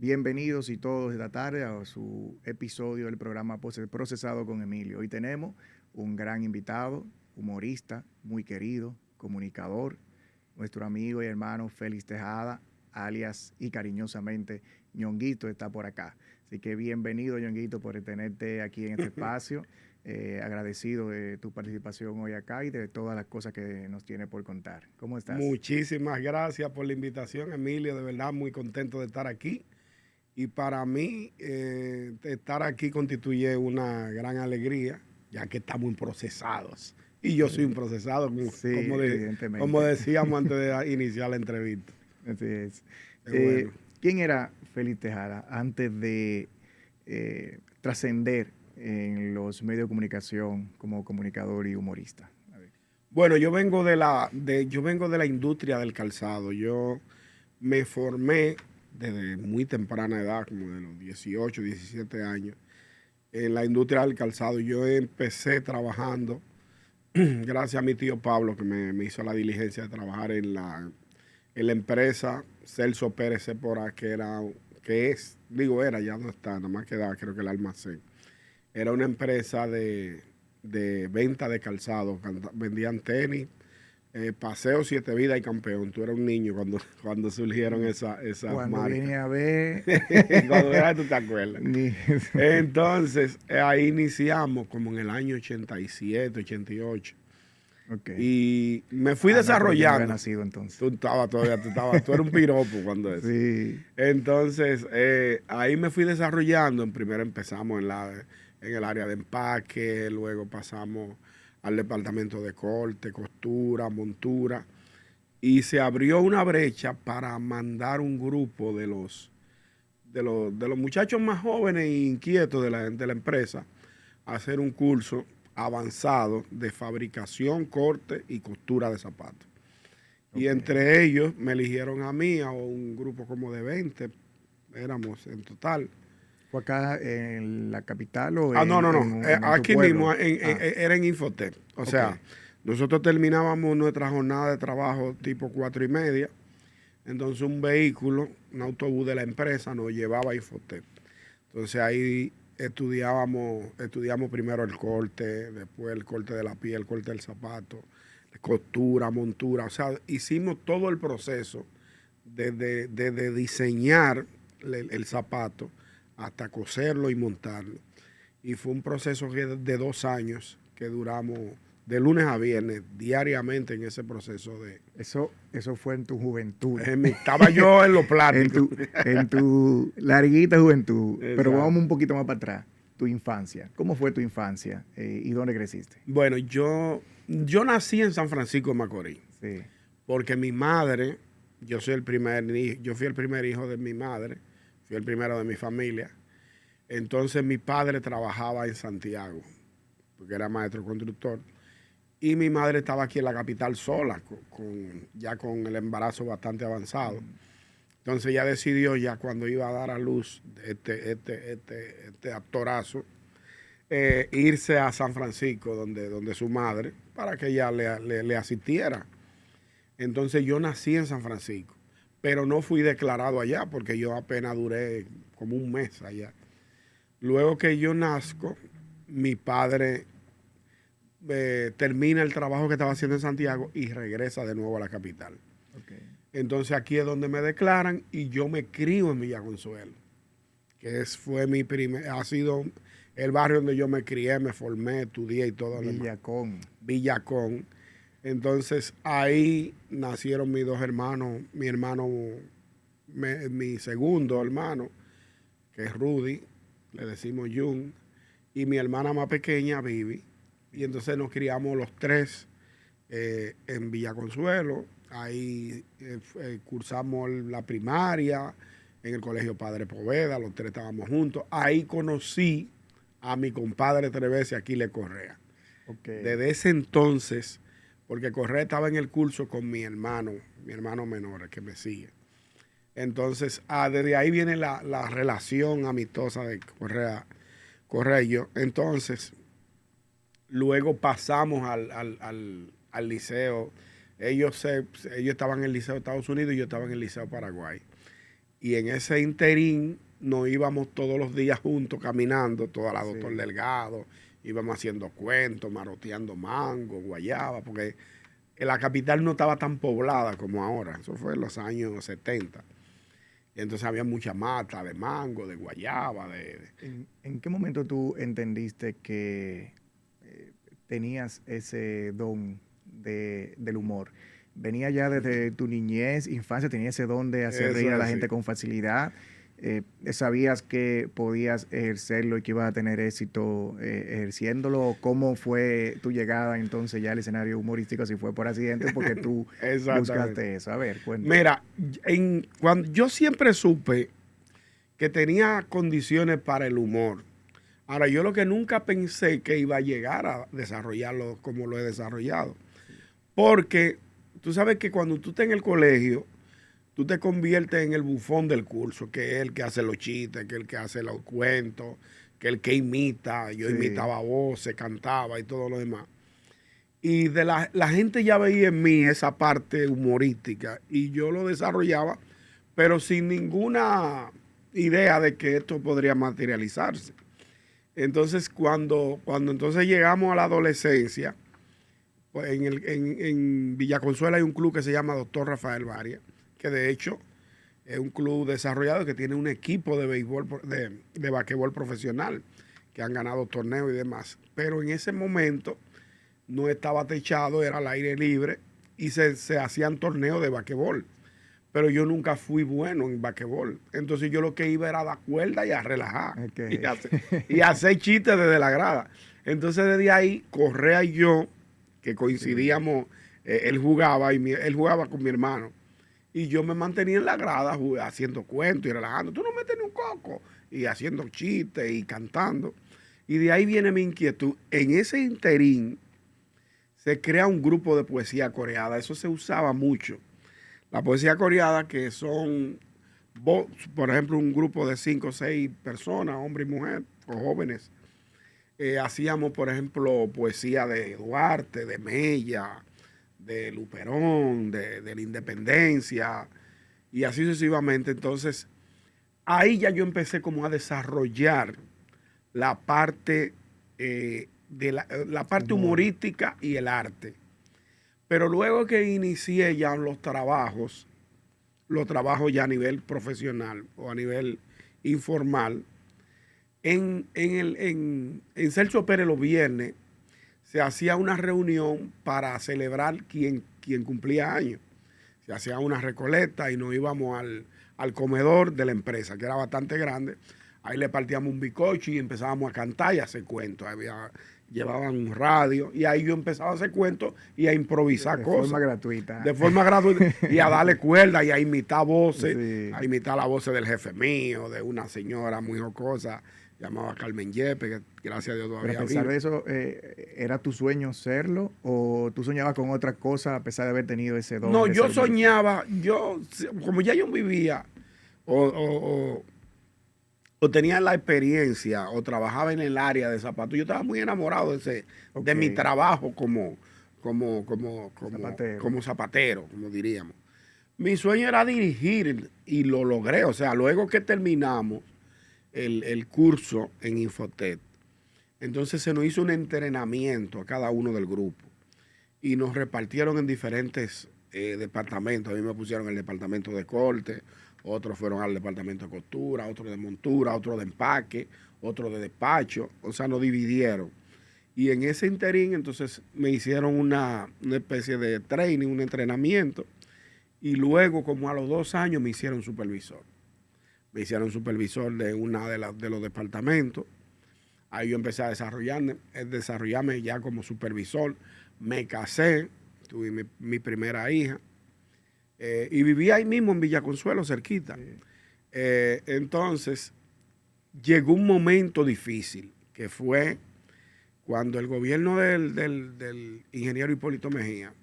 Bienvenidos y todos esta tarde a su episodio del programa Procesado con Emilio. Hoy tenemos un gran invitado, humorista, muy querido, comunicador, nuestro amigo y hermano Félix Tejada, alias y cariñosamente Ñonguito, está por acá. Así que bienvenido, Ñonguito, por tenerte aquí en este espacio. Agradecido de tu participación hoy acá y de todas las cosas que nos tiene por contar. ¿Cómo estás? Muchísimas gracias por la invitación, Emilio. De verdad, muy contento de estar aquí. Y para mí, estar aquí constituye una gran alegría, ya que estamos procesados. Y yo soy un procesado, Sí, evidentemente. como decíamos antes de iniciar la entrevista. Así es. Bueno. ¿Quién era Félix Tejada antes de trascender en los medios de comunicación como comunicador y humorista? Bueno, yo vengo de la industria del calzado. Yo me formé desde muy temprana edad, como de los 18, 17 años, en la industria del calzado. Yo empecé trabajando, gracias a mi tío Pablo, que me hizo la diligencia de trabajar en la empresa Celso Pérez Sepora, ya no está, nada más queda, creo que el almacén. Era una empresa de venta de calzado, vendían tenis, Paseo, Siete Vidas y Campeón. Tú eras un niño cuando surgieron esas Cuando marcas. vine a ver... Cuando era, tú te acuerdas. Entonces, ahí iniciamos como en el año 87, 88. Okay. Y me fui desarrollando. No, yo no había nacido entonces. Tú eras un piropo cuando eso. Sí. Entonces, ahí me fui desarrollando. Primero empezamos en el área de empaque, luego pasamos al departamento de corte, costura, montura, y se abrió una brecha para mandar un grupo de los muchachos más jóvenes e inquietos de la empresa a hacer un curso avanzado de fabricación, corte y costura de zapatos. Okay. Y entre ellos me eligieron a mí, a un grupo como de 20, éramos en total. ¿Fue acá en la capital o no. Aquí mismo, era en Infotep. O sea, nosotros terminábamos nuestra jornada de trabajo tipo 4:30. Entonces un vehículo, un autobús de la empresa nos llevaba a Infotep. Entonces ahí estudiamos primero el corte, después el corte de la piel, el corte del zapato, costura, montura. O sea, hicimos todo el proceso de diseñar el zapato hasta coserlo y montarlo. Y fue un proceso de 2 años que duramos de lunes a viernes diariamente en ese proceso de... Eso fue en tu juventud. Estaba yo en lo plástico. en tu larguita juventud. Exacto. Pero vamos un poquito más para atrás. Tu infancia. ¿Cómo fue tu infancia y dónde creciste? Bueno, yo nací en San Francisco de Macorís. Sí. Porque mi madre, yo fui el primer hijo de mi madre. Fui el primero de mi familia. Entonces mi padre trabajaba en Santiago, porque era maestro constructor. Y mi madre estaba aquí en la capital sola, ya con el embarazo bastante avanzado. Entonces ella decidió, ya cuando iba a dar a luz este actorazo, irse a San Francisco, donde su madre, para que ella le asistiera. Entonces yo nací en San Francisco, pero no fui declarado allá porque yo apenas duré como un mes allá. Luego que yo nazco, mi padre termina el trabajo que estaba haciendo en Santiago y regresa de nuevo a la capital. Okay. Entonces aquí es donde me declaran y yo me crío en Villaconsuelo, que ha sido el barrio donde yo me crié, me formé, estudié y todo. Villacón. Entonces ahí nacieron mis 2 hermanos, mi segundo hermano, que es Rudy, le decimos Jun, y mi hermana más pequeña, Vivi. Y entonces nos criamos los 3 en Villaconsuelo. Ahí cursamos la primaria en el Colegio Padre Poveda, los 3 estábamos juntos. Ahí conocí a mi compadre 3 veces, Aquiles Correa. Okay. Desde ese entonces, porque Correa estaba en el curso con mi hermano menor, que me sigue. Entonces, desde ahí viene la relación amistosa de Correa y yo. Entonces, luego pasamos al liceo. Ellos estaban en el Liceo de Estados Unidos y yo estaba en el Liceo Paraguay. Y en ese interín nos íbamos todos los días juntos caminando, toda la Doctor Delgado, íbamos haciendo cuentos, maroteando mango, guayaba, porque la capital no estaba tan poblada como ahora. Eso fue en los años 70. Y entonces había mucha mata de mango, de guayaba. ¿En qué momento tú entendiste que tenías ese don del humor? ¿Venía ya desde tu niñez, infancia, tenías ese don de hacer reír a la gente con facilidad? ¿Sabías que podías ejercerlo y que ibas a tener éxito ejerciendo? ¿Cómo fue tu llegada entonces ya al escenario humorístico? Si fue por accidente, porque tú buscaste eso. A ver, cuéntame. Mira, cuando yo siempre supe que tenía condiciones para el humor. Ahora, yo lo que nunca pensé que iba a llegar a desarrollarlo como lo he desarrollado. Porque tú sabes que cuando tú estás en el colegio, tú te conviertes en el bufón del curso, que es el que hace los chistes, que es el que hace los cuentos, que es el que imita. Yo imitaba voces, cantaba y todo lo demás. Y la gente ya veía en mí esa parte humorística y yo lo desarrollaba, pero sin ninguna idea de que esto podría materializarse. Entonces, cuando entonces llegamos a la adolescencia, pues en Villaconsuelo hay un club que se llama Doctor Rafael Varia, que de hecho es un club desarrollado que tiene un equipo de béisbol, de basquetbol profesional, que han ganado torneos y demás. Pero en ese momento no estaba techado, era al aire libre y se hacían torneos de basquetbol. Pero yo nunca fui bueno en basquetbol. Entonces yo lo que iba era a dar cuerda y a relajar. Okay. Y hacer chistes desde la grada. Entonces desde ahí, Correa y yo, que coincidíamos, él jugaba él jugaba con mi hermano. Y yo me mantenía en la grada haciendo cuentos y relajando. Tú no metes ni un coco. Y haciendo chistes y cantando. Y de ahí viene mi inquietud. En ese interín se crea un grupo de poesía coreada. Eso se usaba mucho. La poesía coreada, que son, por ejemplo, un grupo de 5 o 6 personas, hombre y mujer, o jóvenes. Hacíamos, por ejemplo, poesía de Duarte, de Mella, de Luperón, de la Independencia, y así sucesivamente. Entonces, ahí ya yo empecé como a desarrollar la parte, la parte humorística y el arte. Pero luego que inicié ya los trabajos ya a nivel profesional o a nivel informal, en Celso Pérez los viernes se hacía una reunión para celebrar quien cumplía años. Se hacía una recoleta y nos íbamos al comedor de la empresa, que era bastante grande. Ahí le partíamos un bizcocho y empezábamos a cantar y a hacer cuentos. Llevaban un radio y ahí yo empezaba a hacer cuentos y a improvisar cosas. De forma gratuita. De forma gratuita. Y a darle cuerda y a imitar voces, a imitar las voces del jefe mío, de una señora muy jocosa, llamada Carmen Yepe, que gracias a Dios todavía vive. Pero a pesar de eso, ¿era tu sueño serlo o tú soñabas con otra cosa a pesar de haber tenido ese don? No, yo soñaba, como ya yo vivía o tenía la experiencia o trabajaba en el área de zapatos, yo estaba muy enamorado de mi trabajo como zapatero, como diríamos. Mi sueño era dirigir y lo logré. O sea, luego que terminamos el curso en Infotet, entonces se nos hizo un entrenamiento a cada uno del grupo y nos repartieron en diferentes departamentos. A mí me pusieron en el departamento de corte, otros fueron al departamento de costura, otros de montura, otros de empaque, otros de despacho. O sea, nos dividieron. Y en ese interín, entonces, me hicieron una especie de training, un entrenamiento. Y luego, como a los 2 años, me hicieron supervisor. Me hicieron supervisor de uno de los departamentos. Ahí yo empecé a desarrollarme ya como supervisor. Me casé, tuve mi primera hija. Y vivía ahí mismo en Villaconsuelo, cerquita. Sí. Entonces, llegó un momento difícil, que fue cuando el gobierno del ingeniero Hipólito Mejía,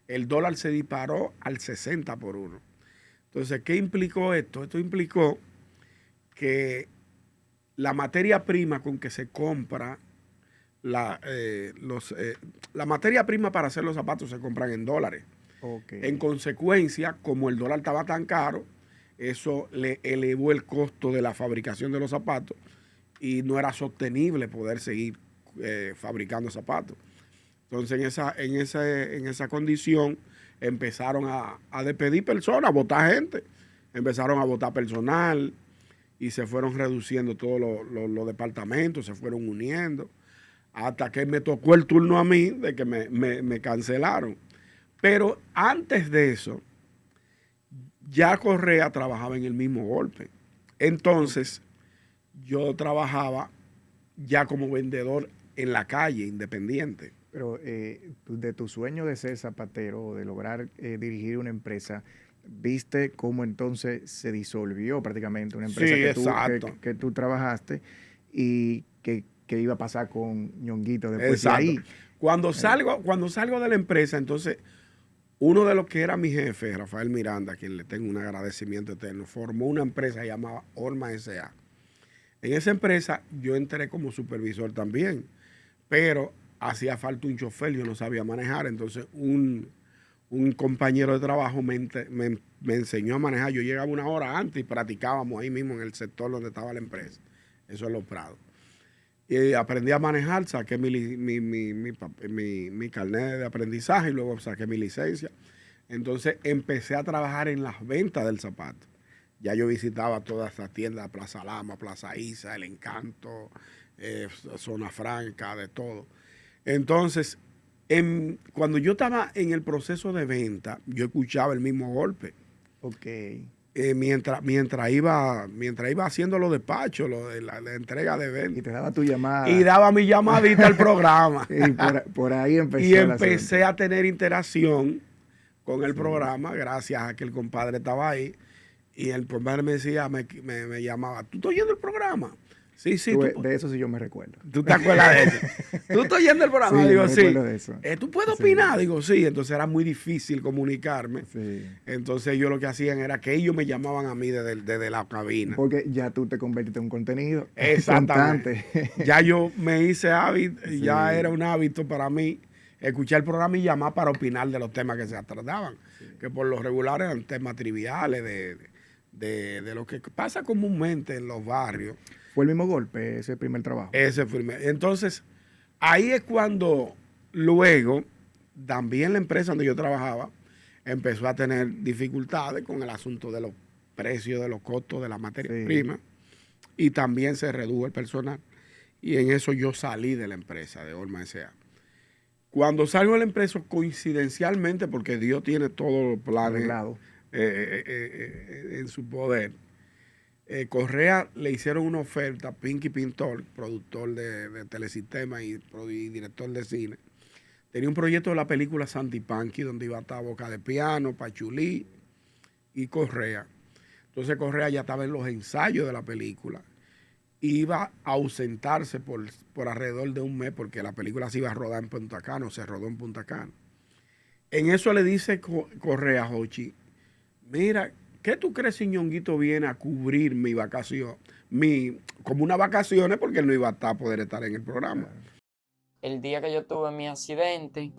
el dólar se disparó al 60 por 1. Entonces, ¿qué implicó esto? Esto implicó que la materia prima con que se compra, la materia prima para hacer los zapatos se compran en dólares. Okay. En consecuencia, como el dólar estaba tan caro, eso le elevó el costo de la fabricación de los zapatos y no era sostenible poder seguir fabricando zapatos. Entonces, en esa condición empezaron a despedir personas, a votar gente, empezaron a votar personal y se fueron reduciendo todos los departamentos, se fueron uniendo, hasta que me tocó el turno a mí de que me cancelaron. Pero antes de eso, ya Correa trabajaba en el mismo golpe. Entonces, yo trabajaba ya como vendedor en la calle, independiente. Pero de tu sueño de ser zapatero, de lograr dirigir una empresa, ¿viste cómo entonces se disolvió prácticamente una empresa que tú trabajaste y que iba a pasar con Ñonguito después de ahí? Cuando salgo de la empresa, entonces, uno de los que era mi jefe, Rafael Miranda, a quien le tengo un agradecimiento eterno, formó una empresa llamada Orma S.A. En esa empresa yo entré como supervisor también, pero hacía falta un chofer, yo no sabía manejar, entonces un compañero de trabajo me enseñó a manejar. Yo llegaba una hora antes y practicábamos ahí mismo en el sector donde estaba la empresa, eso es Los Prados. Y aprendí a manejar, saqué mi carnet de aprendizaje y luego saqué mi licencia. Entonces empecé a trabajar en las ventas del zapato. Ya yo visitaba todas estas tiendas, Plaza Lama, Plaza Isa, El Encanto, Zona Franca, de todo. Entonces, cuando yo estaba en el proceso de venta, yo escuchaba el mismo golpe. Ok. Mientras iba haciendo los despachos, la entrega de venta. Y te daba tu llamada. Y daba mi llamadita al programa. Y por ahí empecé. Y empecé a tener interacción con el programa, gracias a que el compadre estaba ahí. Y el compadre me decía, me llamaba, ¿tú estás oyendo el programa? Sí, sí. De eso sí yo me recuerdo. ¿Tú te acuerdas de eso? ¿Tú estás oyendo el programa? Sí, Digo, me sí. recuerdo de eso. ¿Tú puedes opinar? Digo, sí. Entonces era muy difícil comunicarme. Sí. Entonces ellos lo que hacían era que ellos me llamaban a mí desde la cabina. Porque ya tú te convertiste en un contenido. Exactamente. Ya yo me hice hábito, ya era un hábito para mí escuchar el programa y llamar para opinar de los temas que se trataban. Sí. Que por lo regular eran temas triviales de lo que pasa comúnmente en los barrios. ¿Fue el mismo golpe ese primer trabajo? Ese fue el primer. Entonces, ahí es cuando luego también la empresa donde yo trabajaba empezó a tener dificultades con el asunto de los precios, de los costos de la materia prima, y también se redujo el personal. Y en eso yo salí de la empresa de Orma S.A. Cuando salgo de la empresa, coincidencialmente, porque Dios tiene todos los planes en su poder, Correa le hicieron una oferta a Pinky Pintor, productor de Telesistema y director de cine. Tenía un proyecto de la película Santi Panky, donde iba a estar Boca de Piano, Pachulí y Correa. Entonces Correa ya estaba en los ensayos de la película. Iba a ausentarse por alrededor de un mes porque la película se iba a rodar en Punta Cana, o se rodó en Punta Cana. En eso le dice Correa a Jochi, mira, ¿qué tú crees si Ñonguito viene a cubrir mi vacación? Como unas vacaciones, porque él no iba a poder estar en el programa. El día que yo tuve mi accidente,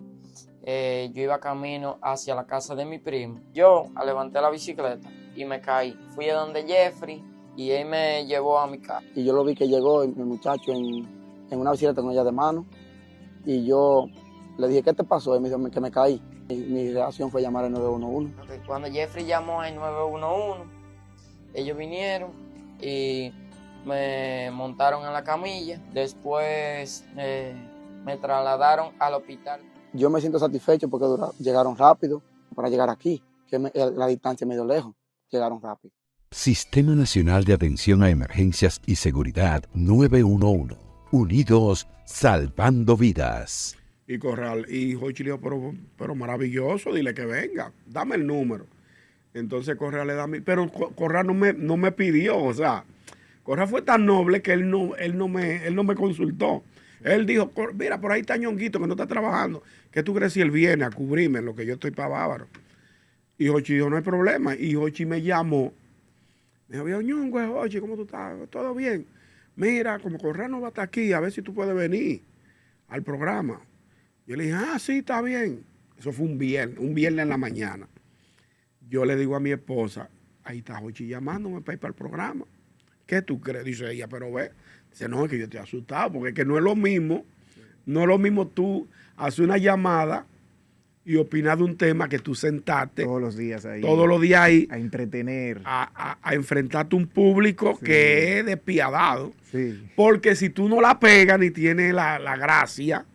yo iba camino hacia la casa de mi primo. Yo levanté la bicicleta y me caí. Fui a donde Jeffrey y él me llevó a mi casa. Y yo lo vi que llegó el muchacho en una bicicleta con ella de mano. Y yo le dije, ¿qué te pasó? Y me dijo que me caí. Y mi reacción fue llamar al 911. Cuando Jeffrey llamó al 911, ellos vinieron y me montaron en la camilla. Después me trasladaron al hospital. Yo me siento satisfecho porque llegaron rápido para llegar aquí, que la distancia medio lejos. Llegaron rápido. Sistema Nacional de Atención a Emergencias y Seguridad 911. Unidos, salvando vidas. Y Corral, y Jochi le dijo, pero maravilloso, dile que venga, dame el número. Entonces Corral le da pero Corral no me pidió, o sea, Corral fue tan noble que él no me consultó. Él dijo, mira, por ahí está Ñonguito que no está trabajando, ¿qué tú crees si él viene a cubrirme en lo que yo estoy para bávaro? Y Jochi dijo, no hay problema. Y Jochi me llamó, me dijo, Ñongo, Jochi, ¿cómo tú estás? ¿Todo bien? Mira, como Corral no va a estar aquí, a ver si tú puedes venir al programa. Yo le dije, sí, está bien. Eso fue un viernes en la mañana. Yo le digo a mi esposa, ahí está Jochi llamándome para ir para el programa. ¿Qué tú crees? Dice ella, pero ve. Dice, no, es que yo estoy asustado, porque es que no es lo mismo. No es lo mismo tú hacer una llamada y opinar de un tema que tú sentaste Todos los días ahí. todos los días ahí A entretener. a enfrentarte a un público que es despiadado. Sí. Porque si tú no la pegas ni tienes la gracia,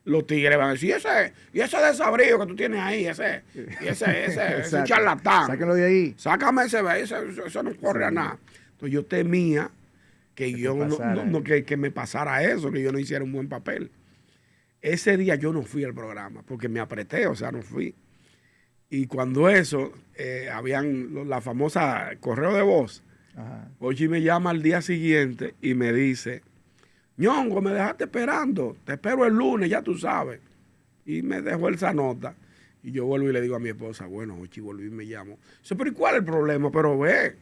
los tigres van a decir, y ese desabrío que tú tienes ahí, ese Exacto. charlatán. Sáquenlo de ahí. Sácame eso no corre a nada. Entonces yo temía que yo que me pasara eso, que yo no hiciera un buen papel. Ese día yo no fui al programa porque me apreté, o sea, no fui. Y cuando eso, habían la famosa correo de voz. Ajá. Jochi me llama al día siguiente y me dice, Ñongo, me dejaste esperando, te espero el lunes, ya tú sabes. Y me dejó esa nota. Y yo vuelvo y le digo a mi esposa, bueno, Jochi volví y me llamo. Dice, pero ¿y cuál es el problema? Pero ve,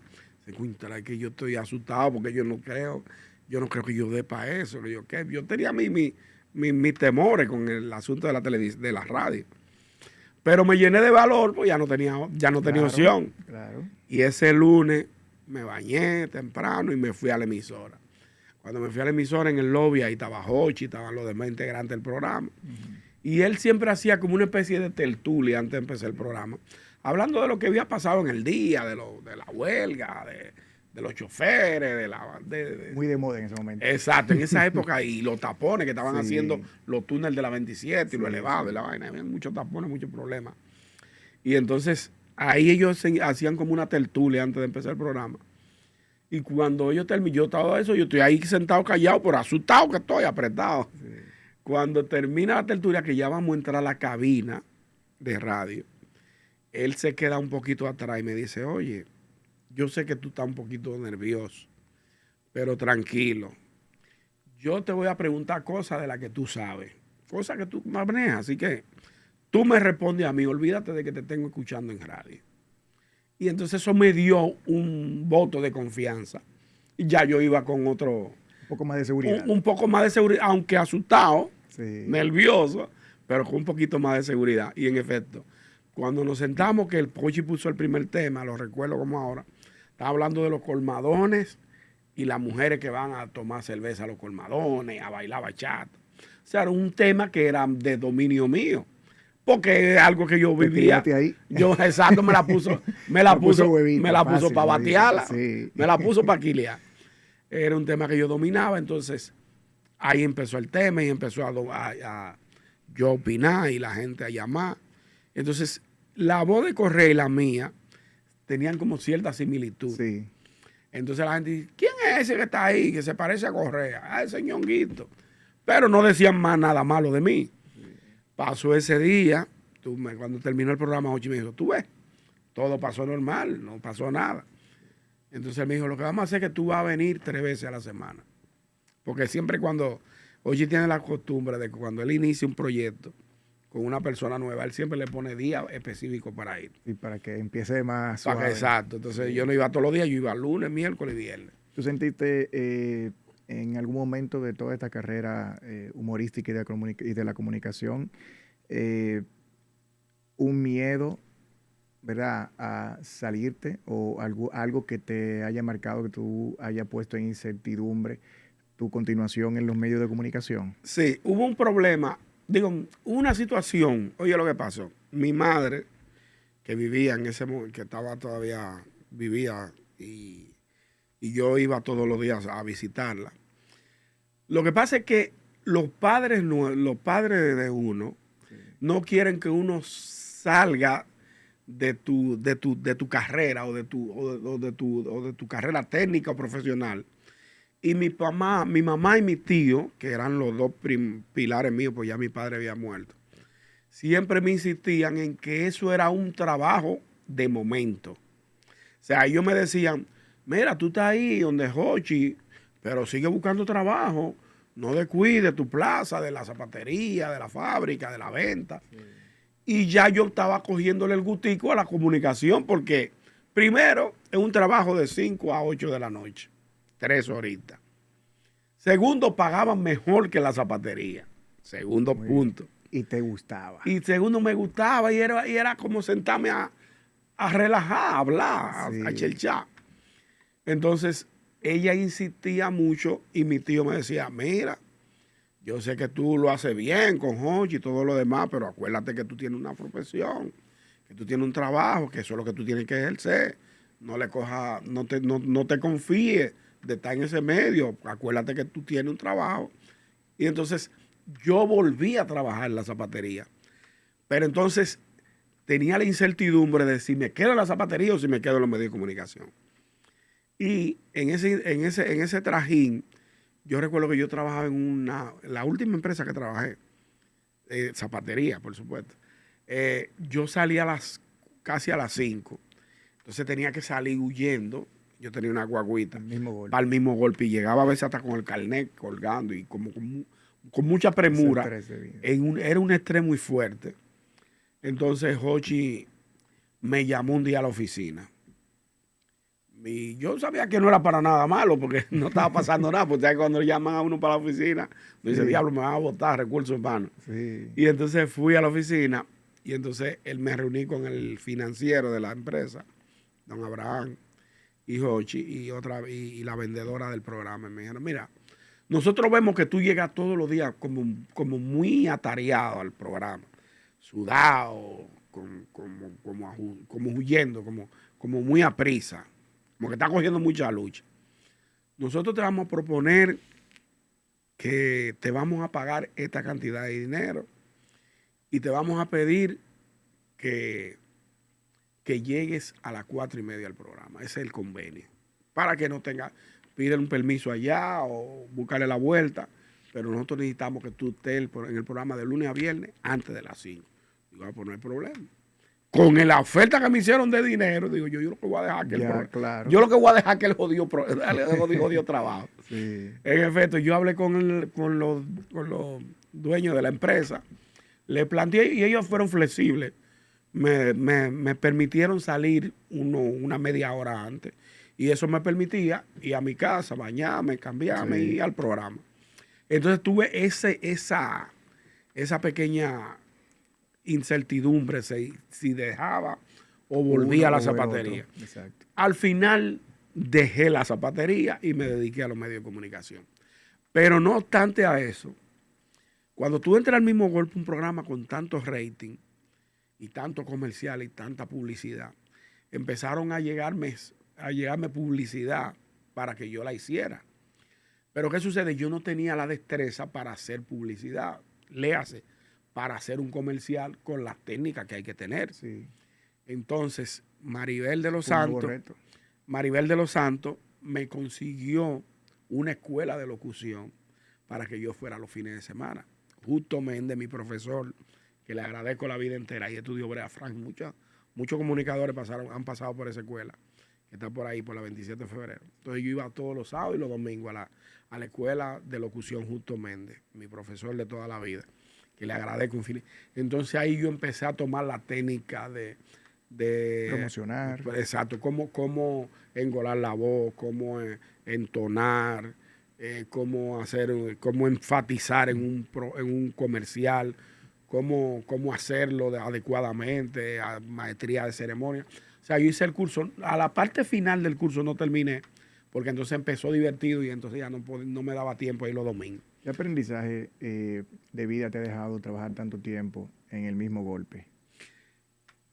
se cuenta es que yo estoy asustado porque yo no creo que yo dé para eso. Le digo, ¿qué? Yo tenía mis temores con el asunto de la televisión, de la radio. Pero me llené de valor, pues ya no tenía Claro, opción. Claro. Y ese lunes me bañé temprano y me fui a la emisora. Cuando me fui a la emisora, en el lobby, ahí estaba Jochi, estaban los demás integrantes del programa. Y él siempre hacía como una especie de tertulia antes de empezar el programa, hablando de lo que había pasado en el día, de la huelga, de los choferes, Muy de moda en ese momento. Exacto, en esa época, y los tapones que estaban Sí. haciendo los túneles de la 27 y lo Sí, elevado sí. y la vaina, había muchos tapones, muchos problemas. Y entonces ahí ellos hacían como una tertulia antes de empezar el programa. Y cuando ellos terminaron, yo todo eso, yo estoy ahí sentado callado, pero asustado que estoy, apretado. Sí. Cuando termina la tertulia, que ya vamos a entrar a la cabina de radio, él se queda un poquito atrás y me dice, oye, yo sé que tú estás un poquito nervioso, pero tranquilo. Yo te voy a preguntar cosas de las que tú sabes, cosas que tú manejas, así que tú me respondes a mí, olvídate de que te tengo escuchando en radio. Y entonces eso me dio un voto de confianza. Y ya yo iba con otro, Un poco más de seguridad. un poco más de seguridad, aunque asustado, Sí. nervioso, pero con un poquito más de seguridad. Y en efecto, cuando nos sentamos, que el Pochi puso el primer tema, lo recuerdo como ahora, estaba hablando de los colmadones y las mujeres que van a tomar cerveza a los colmadones, a bailar bachata. O sea, era un tema que era de dominio mío. Porque es algo que yo Te vivía. criaste ahí. Yo, exacto, me la puso huevito, para fácil, batearla. sí. Me la puso para quilear. Era un tema que yo dominaba, entonces ahí empezó el tema y empezó a yo opinar y la gente a llamar. Entonces, la voz de Correa y la mía tenían como cierta similitud. Sí. Entonces la gente dice, ¿quién es ese que está ahí, que se parece a Correa? Ah, ese Ñonguito. Pero no decían más nada malo de mí. Pasó ese día, cuando terminó el programa, Jochi me dijo, tú ves, todo pasó normal, no pasó nada. Entonces él me dijo, lo que vamos a hacer es que tú vas a venir 3 veces a la semana. Porque siempre cuando Jochi tiene la costumbre de que cuando él inicia un proyecto con una persona nueva, él siempre le pone días específicos para ir. Y para que empiece más Para suave. que, exacto. Entonces yo no iba todos los días, yo iba lunes, miércoles y viernes. ¿Tú sentiste en algún momento de toda esta carrera humorística y de la comunicación un miedo, ¿verdad?, a salirte o algo que te haya marcado, que tú hayas puesto en incertidumbre tu continuación en los medios de comunicación? Sí, hubo un problema, una situación. Oye, lo que pasó. Mi madre, que vivía en ese momento, que estaba todavía, vivía y yo iba todos los días a visitarla. Lo que pasa es que los padres de uno no quieren que uno salga de tu carrera o de tu carrera técnica o profesional. Y mi mamá y mi tío, que eran los dos pilares míos, pues ya mi padre había muerto, siempre me insistían en que eso era un trabajo de momento. O sea, ellos me decían, mira, tú estás ahí donde Jochi, pero sigue buscando trabajo, no descuides tu plaza de la zapatería, de la fábrica, de la venta. Sí. Y ya yo estaba cogiéndole el gustico a la comunicación, porque primero es un trabajo de 5 a 8 de la noche, 3 horitas. Segundo, pagaban mejor que la zapatería. Segundo punto. Y te gustaba. Y segundo, me gustaba y era como sentarme a a relajar, a hablar, Sí. a chelchar. Entonces, ella insistía mucho y mi tío me decía, mira, yo sé que tú lo haces bien con Jochi y todo lo demás, pero acuérdate que tú tienes una profesión, que tú tienes un trabajo, que eso es lo que tú tienes que ejercer. No le cojas, no te confíes de estar en ese medio. Acuérdate que tú tienes un trabajo. Y entonces yo volví a trabajar en la zapatería. Pero entonces tenía la incertidumbre de si me quedo en la zapatería o si me quedo en los medios de comunicación. Y en ese trajín, yo recuerdo que yo trabajaba en la última empresa que trabajé, zapatería, por supuesto. Yo salía casi a las 5. Entonces tenía que salir huyendo. Yo tenía una guaguita El mismo golpe. para el mismo golpe. Y llegaba a veces hasta con el carnet colgando y como con mucha premura. Ese estrés de vida. Era un estrés muy fuerte. Entonces Jochi me llamó un día a la oficina. Y yo sabía que no era para nada malo porque no estaba pasando nada. Porque cuando llaman a uno para la oficina, me dice, Sí. diablo, me van a botar recursos humanos. Sí. Y entonces fui a la oficina y entonces él me reuní con el financiero de la empresa, don Abraham y Jochi y la vendedora del programa. Y me dijeron, mira, nosotros vemos que tú llegas todos los días como muy atareado al programa, sudado, como huyendo, como muy a prisa, como que está cogiendo mucha lucha. Nosotros te vamos a proponer que te vamos a pagar esta cantidad de dinero y te vamos a pedir que llegues a las 4:30 al programa. Ese es el convenio. Para que no pide un permiso allá o buscarle la vuelta, pero nosotros necesitamos que tú estés en el programa de lunes a viernes antes de las 5. Digo, pues no hay problema. Con la oferta que me hicieron de dinero, digo, yo lo que voy a dejar que Claro. yo lo que voy a dejar que el jodido trabajo. Sí. En efecto, yo hablé con los dueños de la empresa, le planteé y ellos fueron flexibles. Me permitieron salir una media hora antes y eso me permitía ir a mi casa, bañarme, cambiarme y ir al programa. Entonces tuve esa pequeña incertidumbre si dejaba o volvía a la zapatería. Exacto. Al final dejé la zapatería y me dediqué a los medios de comunicación. Pero no obstante a eso, cuando tú entras al mismo golpe, un programa con tantos rating y tanto comercial y tanta publicidad, empezaron a llegarme publicidad para que yo la hiciera. Pero ¿qué sucede? Yo no tenía la destreza para hacer publicidad. Léase, para hacer un comercial con las técnicas que hay que tener. Sí. Entonces, Maribel de los Un nuevo Santos reto. Maribel de los Santos me consiguió una escuela de locución para que yo fuera los fines de semana. Justo Méndez, mi profesor, que le agradezco la vida entera, y estudió Brea Frank. Muchos comunicadores han pasado por esa escuela, que está por ahí, por la 27 de febrero. Entonces yo iba todos los sábados y los domingos a la escuela de locución Justo Méndez, mi profesor de toda la vida, que le agradezco infinito. Entonces ahí yo empecé a tomar la técnica de promocionar. Exacto, cómo engolar la voz, cómo entonar, cómo enfatizar en un comercial, cómo hacerlo adecuadamente, maestría de ceremonia. O sea, yo hice el curso, a la parte final del curso no terminé, porque entonces empezó divertido y entonces ya no me daba tiempo ahí los domingos. ¿Qué aprendizaje de vida te ha dejado trabajar tanto tiempo en el mismo golpe?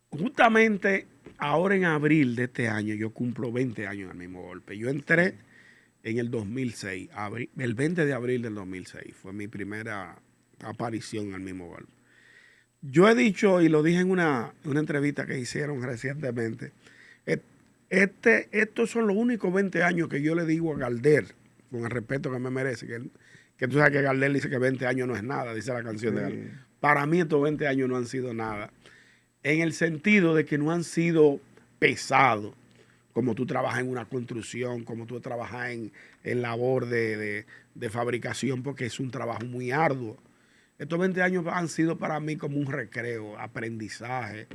Justamente ahora en abril de este año yo cumplo 20 años en el mismo golpe. Yo entré en el 2006, el 20 de abril del 2006 fue mi primera aparición en el mismo golpe. Yo he dicho, y lo dije en una entrevista que hicieron recientemente, estos son los únicos 20 años que yo le digo a Gardel, con el respeto que me merece, que tú sabes que Gardel dice que 20 años no es nada, dice la canción de Gardel. Para mí estos 20 años no han sido nada, en el sentido de que no han sido pesados, como tú trabajas en una construcción, como tú trabajas en labor de fabricación, porque es un trabajo muy arduo. Estos 20 años han sido para mí como un recreo, aprendizaje.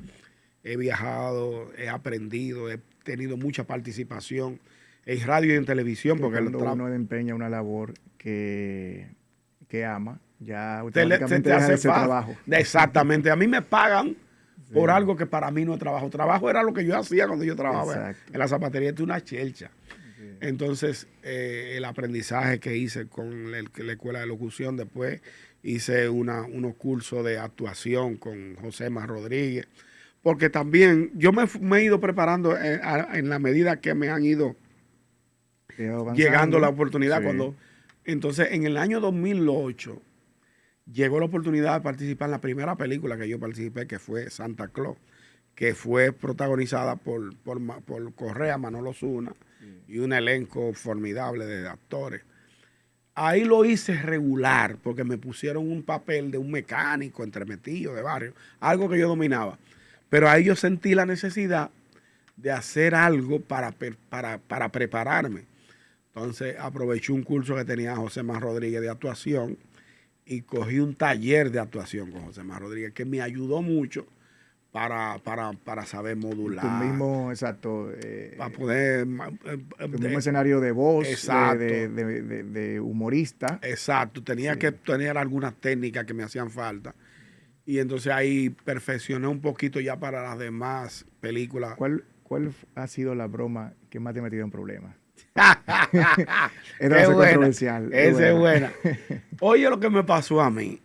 He viajado, he aprendido, he tenido mucha participación en radio y en televisión. Porque cuando uno empeña una labor que ama, ya te automáticamente deja hace ese trabajo. Exactamente. A mí me pagan por algo que para mí no es trabajo. Trabajo era lo que yo hacía cuando yo trabajaba Exacto. en la zapatería de una chelcha. Sí. Entonces, el aprendizaje que hice con la escuela de locución, después hice unos cursos de actuación con Josema Rodríguez, porque también yo me he ido preparando en la medida que me han ido llegando la oportunidad. Sí. Entonces, en el año 2008, llegó la oportunidad de participar en la primera película que yo participé, que fue Santa Claus, que fue protagonizada por Correa, Manolo Zuna, y un elenco formidable de actores. Ahí lo hice regular, porque me pusieron un papel de un mecánico entremetido de barrio, algo que yo dominaba. Pero ahí yo sentí la necesidad de hacer algo para prepararme. Entonces aproveché un curso que tenía José Más Rodríguez de actuación y cogí un taller de actuación con José Más Rodríguez que me ayudó mucho para saber modular. Tu mismo, exacto. Para poder... tu mismo escenario de voz, exacto. de humorista. Exacto. Tenía que tener algunas técnicas que me hacían falta. Y entonces ahí perfeccioné un poquito ya para las demás películas. ¿Cuál ha sido la broma que más te ha metido en problemas? Esa es controversial. Esa es buena. Oye, lo que me pasó a mí.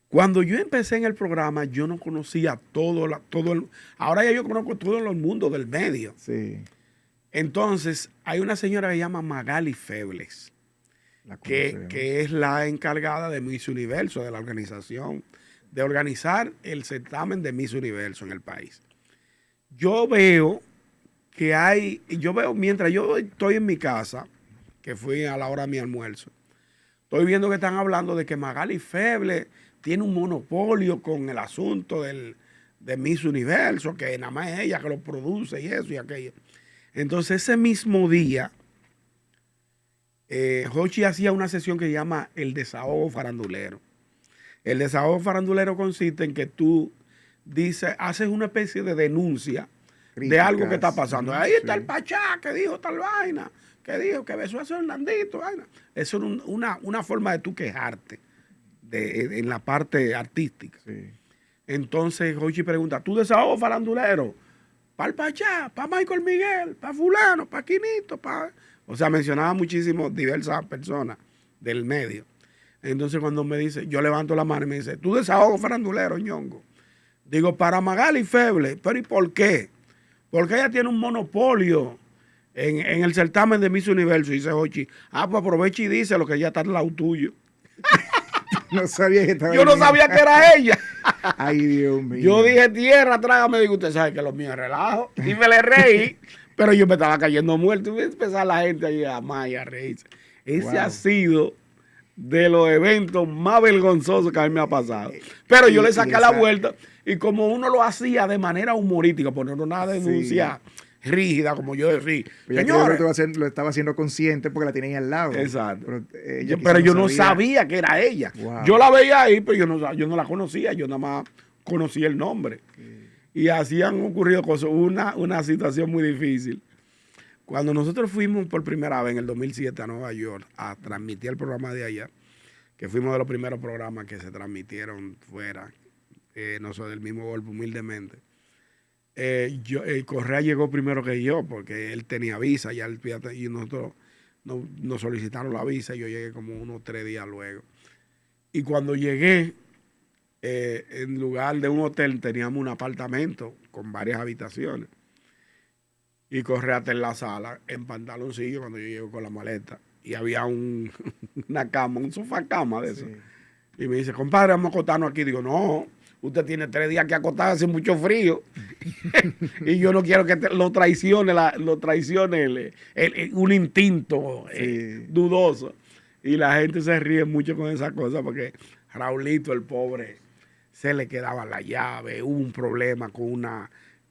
Cuando yo empecé en el programa, yo no conocía ahora ya yo conozco todo el mundo del medio. Sí. Entonces, hay una señora que se llama Magali Febles, que es la encargada de Miss Universo, de la organización, de organizar el certamen de Miss Universo en el país. Yo veo mientras yo estoy en mi casa, que fui a la hora de mi almuerzo, estoy viendo que están hablando de que Magali Febles tiene un monopolio con el asunto de Miss Universo, que nada más es ella que lo produce y eso y aquello. Entonces ese mismo día, Jochi hacía una sesión que se llama El Desahogo Farandulero. El desahogo farandulero consiste en que tú haces una especie de denuncia de algo que está pasando. Ahí está el Pachá que dijo tal vaina, que dijo que besó a Fernandito. Vaina. Eso es una forma de tú quejarte en la parte artística. Sí. Entonces Jochi pregunta, ¿tú desahogo farandulero? Para el Pachá, para Michael Miguel, para fulano, para Quinito, O sea, mencionaba muchísimo diversas personas del medio. Entonces cuando me dice, yo levanto la mano y me dice, ¿tú desahogo farandulero, ñongo? Digo, para Magali Febles. ¿Pero y por qué? Porque ella tiene un monopolio en el certamen de Miss Universo. Y dice Jochi, pues aprovecha y dice lo que ya está al lado tuyo. No sabía que estaba Yo no sabía que era ella. Ay, Dios mío. Yo dije, tierra, trágame. Digo, usted sabe que lo mío es relajo. Y me le reí, pero yo me estaba cayendo muerto. Y empezar la gente ahí a amar y a reírse. Ese ha sido de los eventos más vergonzosos que a mí me ha pasado. Pero yo le saqué la vuelta y como uno lo hacía de manera humorística, poniendo una denuncia rígida, como yo decía. Señores, lo estaba haciendo consciente porque la tenía ahí al lado. Exacto. Pero yo no sabía que era ella. Wow. Yo la veía ahí, pero yo no la conocía. Yo nada más conocía el nombre. Y así han ocurrido cosas. Una situación muy difícil. Cuando nosotros fuimos por primera vez en el 2007 a Nueva York a transmitir el programa de allá, que fuimos de los primeros programas que se transmitieron fuera, nosotros del mismo golpe, humildemente, Correa llegó primero que yo, porque él tenía visa, y nosotros nos solicitaron la visa, y yo llegué como unos 3 días luego. Y cuando llegué, en lugar de un hotel, teníamos un apartamento con varias habitaciones. Y Correa está en la sala, en pantaloncillo, cuando yo llego con la maleta. Y había una cama, un sofá cama de eso. Sí. Y me dice, compadre, vamos a acostarnos aquí. Digo, no, usted tiene 3 días que acostar, hace mucho frío. Y yo no quiero que lo traicione un instinto dudoso. Y la gente se ríe mucho con esa cosa porque Raulito, el pobre, se le quedaba la llave. Hubo un problema con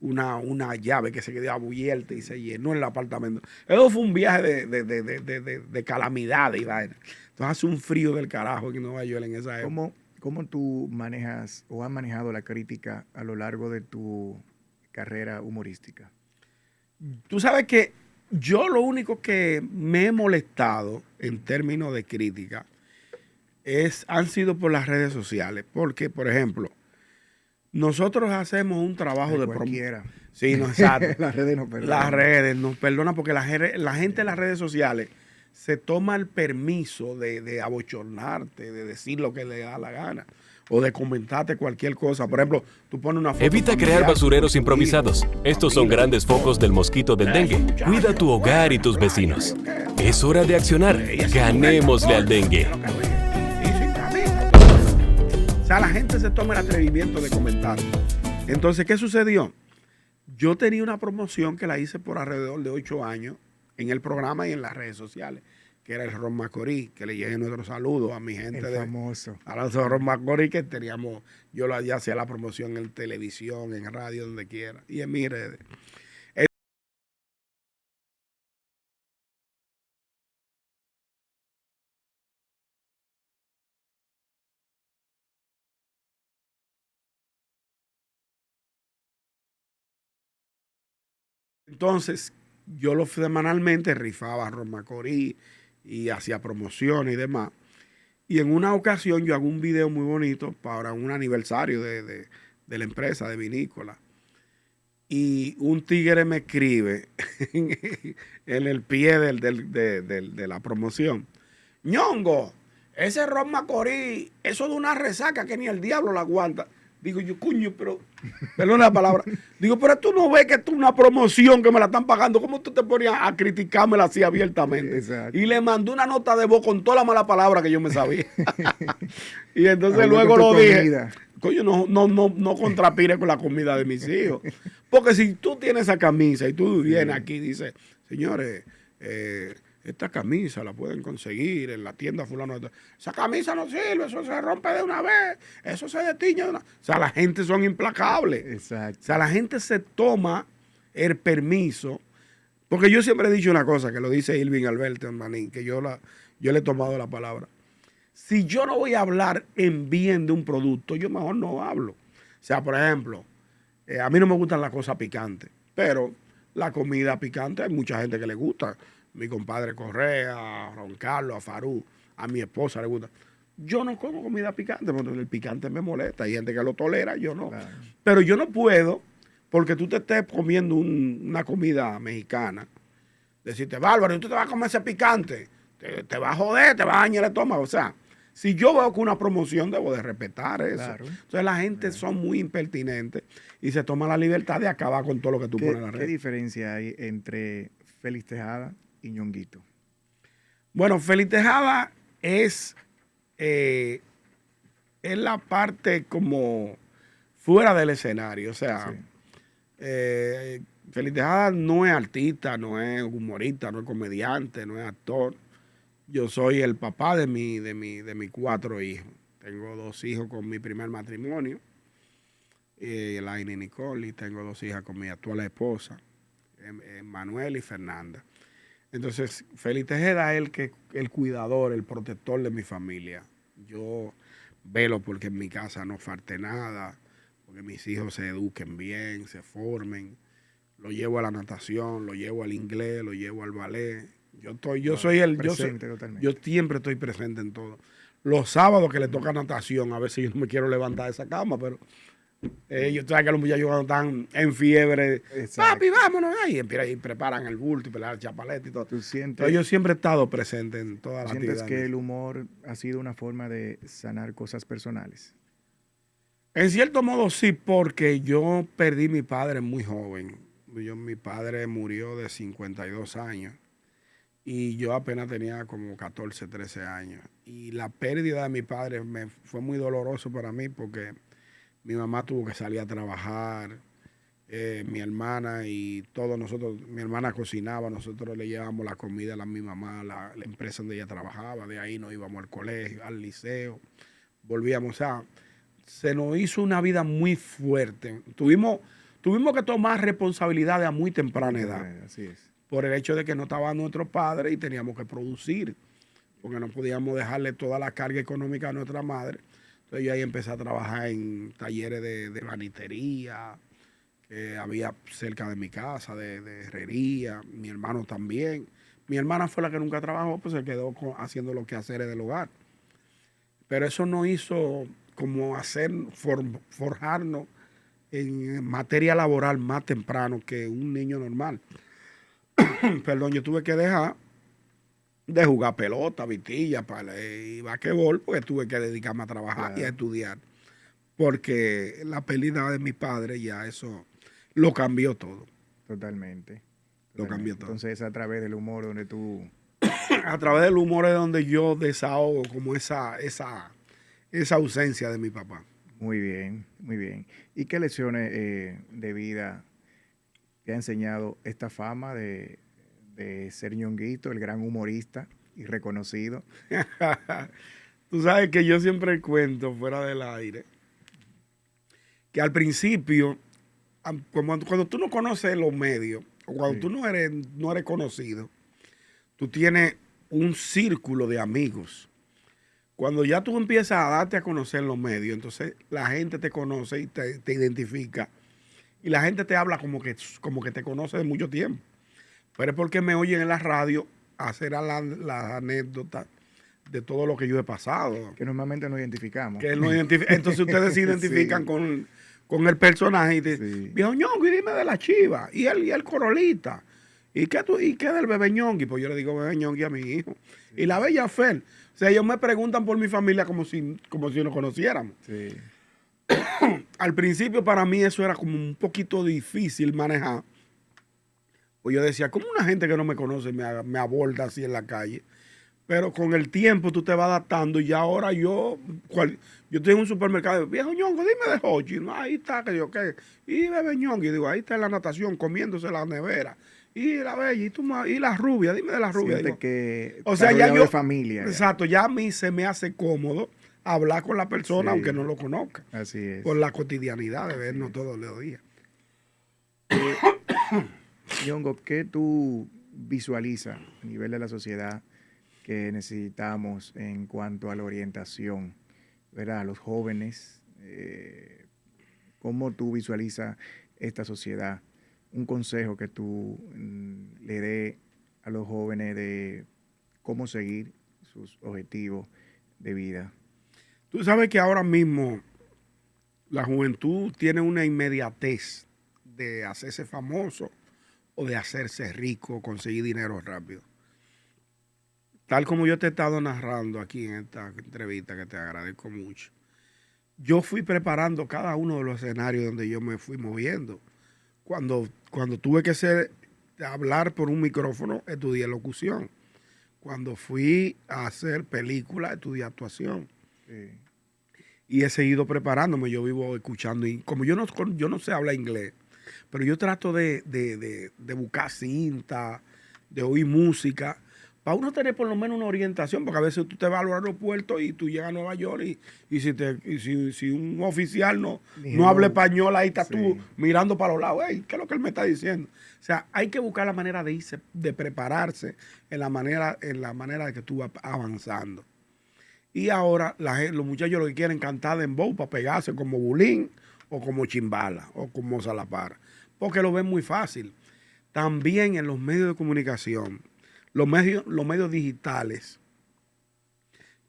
una llave que se quedó abierta y se llenó el apartamento. Eso fue un viaje de calamidad y vaina. Entonces hace un frío del carajo en Nueva York en esa época. ¿Cómo tú manejas o has manejado la crítica a lo largo de tu carrera humorística? Tú sabes que yo lo único que me he molestado en términos de crítica han sido por las redes sociales. Porque, por ejemplo, Nosotros hacemos un trabajo de promoción. Cualquiera. Sí, no, exacto. Las redes no perdonan. Las redes nos perdonan porque la gente en las redes sociales se toma el permiso de abochornarte, de decir lo que le da la gana o de comentarte cualquier cosa. Por ejemplo, tú pones una foto. Evita familiar, crear basureros tu improvisados. hijo, Estos son familia. grandes focos del mosquito del dengue. Cuida tu hogar y tus vecinos. Es hora de accionar. Ganémosle al dengue. O sea, la gente se toma el atrevimiento de comentar. Entonces, ¿qué sucedió? Yo tenía una promoción que la hice por alrededor de 8 años en el programa y en las redes sociales, que era el Ron Macorís, que le llegué nuestro saludo a mi gente El famoso. a los Ron Macorís, que teníamos, ya hacía la promoción en televisión, en radio, donde quiera, y en mis redes. Entonces, yo semanalmente rifaba a Ron Macorís y hacía promociones y demás. Y en una ocasión yo hago un video muy bonito para un aniversario de la empresa de vinícola. Y un tigre me escribe en el pie de la promoción. Ñongo, ese Ron Macorís, eso de una resaca que ni el diablo la aguanta. Digo yo, cuño, pero, perdón la palabra. Digo, pero tú no ves que esto es una promoción que me la están pagando. ¿Cómo tú te ponías a criticármela así abiertamente? Exacto. Y le mandé una nota de voz con toda la mala palabra que yo me sabía. Y entonces Habló luego con tu lo dije. comida. Coño, no contrapires con la comida de mis hijos. Porque si tú tienes esa camisa y tú vienes aquí y dices, señores, esta camisa la pueden conseguir en la tienda fulano. Esa camisa no sirve, eso se rompe de una vez, eso se destiñe de una vez. O sea, la gente son implacables. Exacto. O sea, la gente se toma el permiso. Porque yo siempre he dicho una cosa, que lo dice Irving Alberto Manín, que yo le he tomado la palabra. Si yo no voy a hablar en bien de un producto, yo mejor no hablo. O sea, por ejemplo, a mí no me gustan las cosas picantes, pero la comida picante hay mucha gente que le gusta. Mi compadre Correa, a Ron Carlos, a Farú, a mi esposa le gusta. Yo no como comida picante porque el picante me molesta. Hay gente que lo tolera, yo no. Claro. Pero yo no puedo, porque tú te estés comiendo una comida mexicana, decirte, Bárbaro, tú te vas a comer ese picante, te va a joder, te va a dañar el estómago. O sea, si yo veo que una promoción, debo de respetar eso. Claro. Entonces la gente son muy impertinentes y se toma la libertad de acabar con todo lo que tú pones en la ¿Qué red. diferencia hay entre Félix Tejada y Ñonguito? Bueno, Félix Tejada es la parte como fuera del escenario. O sea, Sí. Félix Tejada no es artista, no es humorista, no es comediante, no es actor. Yo soy el papá de mis 4 hijos. Tengo 2 hijos con mi primer matrimonio, Elaine y Nicole, y tengo 2 hijas con mi actual esposa, Manuel y Fernanda. Entonces, Félix Tejeda es el cuidador, el protector de mi familia. Yo velo porque en mi casa no falte nada, porque mis hijos se eduquen bien, se formen. Lo llevo a la natación, lo llevo al inglés, lo llevo al ballet. Yo siempre estoy presente en todo. Los sábados que le toca natación, a veces yo no me quiero levantar de esa cama, pero yo sé que los muchachos cuando están en fiebre, Exacto. papi, vámonos ahí, y preparan el bulto y la chapaleta y todo. ¿Tú sientes, Pero yo siempre he estado presente en todas las sientes actividades. que el humor ha sido una forma de sanar cosas personales? En cierto modo sí, porque yo perdí a mi padre muy joven. Mi padre murió de 52 años y yo apenas tenía como 14, 13 años. Y la pérdida de mi padre fue muy doloroso para mí porque mi mamá tuvo que salir a trabajar, mi hermana y todos nosotros, mi hermana cocinaba, nosotros le llevábamos la comida a mi mamá, la empresa donde ella trabajaba, de ahí nos íbamos al colegio, al liceo, volvíamos se nos hizo una vida muy fuerte. Tuvimos que tomar responsabilidades a muy temprana edad. Así es. Por el hecho de que no estaba nuestro padre y teníamos que producir, porque no podíamos dejarle toda la carga económica a nuestra madre. Entonces yo ahí empecé a trabajar en talleres de banitería, que había cerca de mi casa, de herrería, mi hermano también. Mi hermana fue la que nunca trabajó, pues se quedó haciendo los quehaceres del hogar. Pero eso no hizo como forjarnos en materia laboral más temprano que un niño normal. Perdón, yo tuve que dejar de jugar pelota, vitilla y basquetbol, porque tuve que dedicarme a trabajar y a estudiar. Porque la pérdida de mi padre ya eso lo cambió todo. Totalmente. Lo cambió todo. Entonces, a través del humor donde tú... A través del humor es donde yo desahogo como esa ausencia de mi papá. Muy bien, muy bien. ¿Y qué lecciones de vida te ha enseñado esta fama de ser Ñonguito, el gran humorista y reconocido? Tú sabes que yo siempre cuento fuera del aire que al principio, cuando tú no conoces los medios, o cuando tú no eres conocido, tú tienes un círculo de amigos. Cuando ya tú empiezas a darte a conocer en los medios, entonces la gente te conoce y te identifica. Y la gente te habla como que te conoce de mucho tiempo. Pero es porque me oyen en la radio hacer las anécdotas de todo lo que yo he pasado. Que normalmente nos identificamos. Entonces ustedes se identifican Sí. con el personaje y dicen, Sí. viejo Ñongui, dime de la chiva, y el Corolita, ¿y qué del bebé Ñongui? Pues yo le digo bebé Ñongui a mi hijo. Sí. Y la bella Fer. O sea, ellos me preguntan por mi familia como si nos conociéramos. Sí. Al principio para mí eso era como un poquito difícil manejar. Pues yo decía, ¿cómo una gente que no me conoce me aborda así en la calle? Pero con el tiempo tú te vas adaptando y ya ahora yo estoy en un supermercado, viejo Ñongo, dime de Hochi. No, ahí está, que yo qué. Y bebé Ñongo, y digo, ahí está en la natación, comiéndose la nevera. Y la bella, y la rubia, dime de la rubia. Siente digo, que o sea, ya yo, de familia. Exacto, ya a mí se me hace cómodo hablar con la persona, Sí. aunque no lo conozca. Así es. Por la cotidianidad de vernos todos los días. Ñongo, ¿qué tú visualizas a nivel de la sociedad que necesitamos en cuanto a la orientación, ¿verdad? A los jóvenes, ¿cómo tú visualizas esta sociedad? Un consejo que tú le dé a los jóvenes de cómo seguir sus objetivos de vida. Tú sabes que ahora mismo la juventud tiene una inmediatez de hacerse famoso o de hacerse rico, conseguir dinero rápido. Tal como yo te he estado narrando aquí en esta entrevista, que te agradezco mucho, yo fui preparando cada uno de los escenarios donde yo me fui moviendo. Cuando tuve que hablar por un micrófono, estudié locución. Cuando fui a hacer películas, estudié actuación. Sí. Y he seguido preparándome. Yo vivo escuchando. Y como yo no sé hablar inglés, pero yo trato de buscar cinta, de oír música, para uno tener por lo menos una orientación, porque a veces tú te vas al aeropuerto y tú llegas a Nueva York y si un oficial no habla español, ahí estás tú mirando para los lados. Hey, ¿qué es lo que él me está diciendo? O sea, hay que buscar la manera de irse, de prepararse en la manera de que tú vas avanzando. Y ahora los muchachos lo que quieren cantar dembow para pegarse como Bulín o como Chimbala o como Salapara, porque lo ven muy fácil. También en los medios de comunicación, los medios digitales,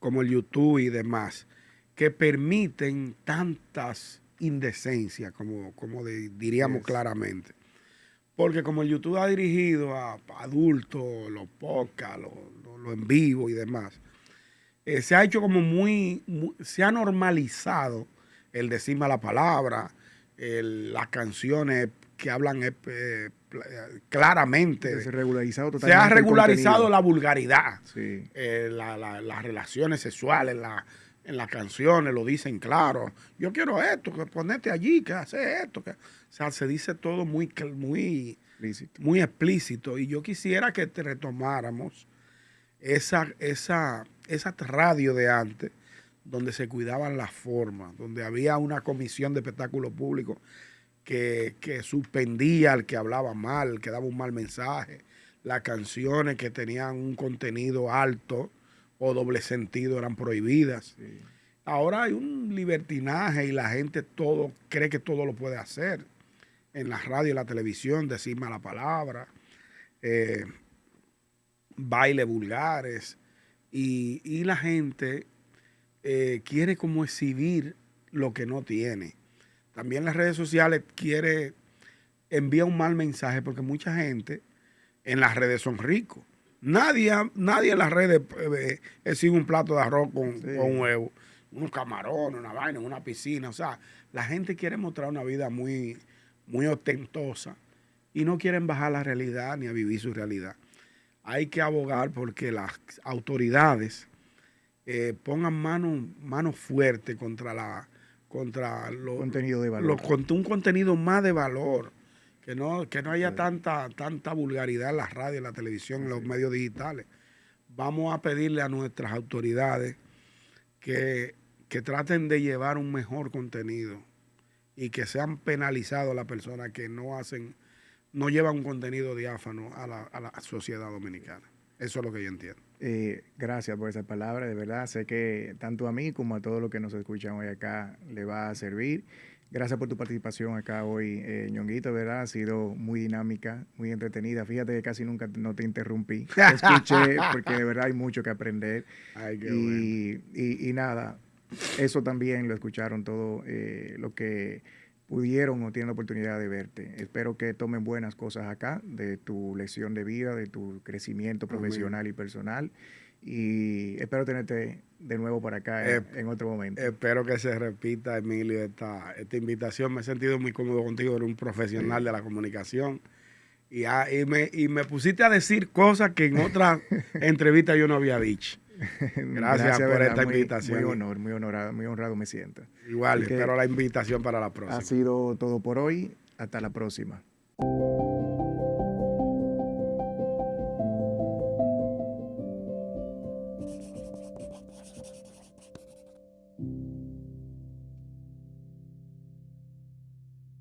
como el YouTube y demás, que permiten tantas indecencias, como diríamos claramente. Porque como el YouTube ha dirigido a adultos, los podcasts, lo en vivo y demás, se ha hecho como se ha normalizado el decir mala palabra, las canciones que hablan claramente. Se ha regularizado totalmente. Se ha regularizado la vulgaridad. Sí. Las relaciones sexuales en las canciones lo dicen claro. Yo quiero esto, que ponete allí, que hace esto. O sea, se dice todo muy explícito. Y yo quisiera que te retomáramos esa radio de antes, donde se cuidaban las formas, donde había una comisión de espectáculos públicos que suspendía al que hablaba mal, que daba un mal mensaje, las canciones que tenían un contenido alto o doble sentido eran prohibidas. Sí. Ahora hay un libertinaje y la gente cree que todo lo puede hacer. En la radio y la televisión, decir mala palabra, bailes vulgares, y la gente quiere como exhibir lo que no tiene. también las redes sociales envía un mal mensaje porque mucha gente en las redes son ricos. Nadie en las redes exhibe un plato de arroz con un huevo, unos camarones, una vaina, una piscina. O sea, la gente quiere mostrar una vida muy, muy ostentosa y no quieren bajar la realidad ni a vivir su realidad. Hay que abogar porque las autoridades pongan mano fuerte contra contenido de valor. Un contenido más de valor. Que no haya tanta vulgaridad en la radio, en la televisión, en los medios digitales. Vamos a pedirle a nuestras autoridades que traten de llevar un mejor contenido y que sean penalizados las personas que no llevan un contenido diáfano a la sociedad dominicana. Eso es lo que yo entiendo. Gracias por esa palabra, de verdad. Sé que tanto a mí como a todos los que nos escuchan hoy acá le va a servir. Gracias por tu participación acá hoy, Ñonguito, ¿verdad? Ha sido muy dinámica, muy entretenida. Fíjate que casi nunca no te interrumpí. Te escuché porque de verdad hay mucho que aprender. Ay, qué bueno. Y nada, eso también lo escucharon todos los que pudieron o tienen la oportunidad de verte. Espero que tomen buenas cosas acá de tu lección de vida, de tu crecimiento profesional y personal. Y espero tenerte de nuevo por acá en otro momento. Espero que se repita, Emilio, esta invitación. Me he sentido muy cómodo contigo, eres un profesional de la comunicación. Y me pusiste a decir cosas que en otras entrevistas yo no había dicho. Gracias por esta invitación. Muy honrado me siento. Igual, espero la invitación para la próxima. Ha sido todo por hoy. Hasta la próxima.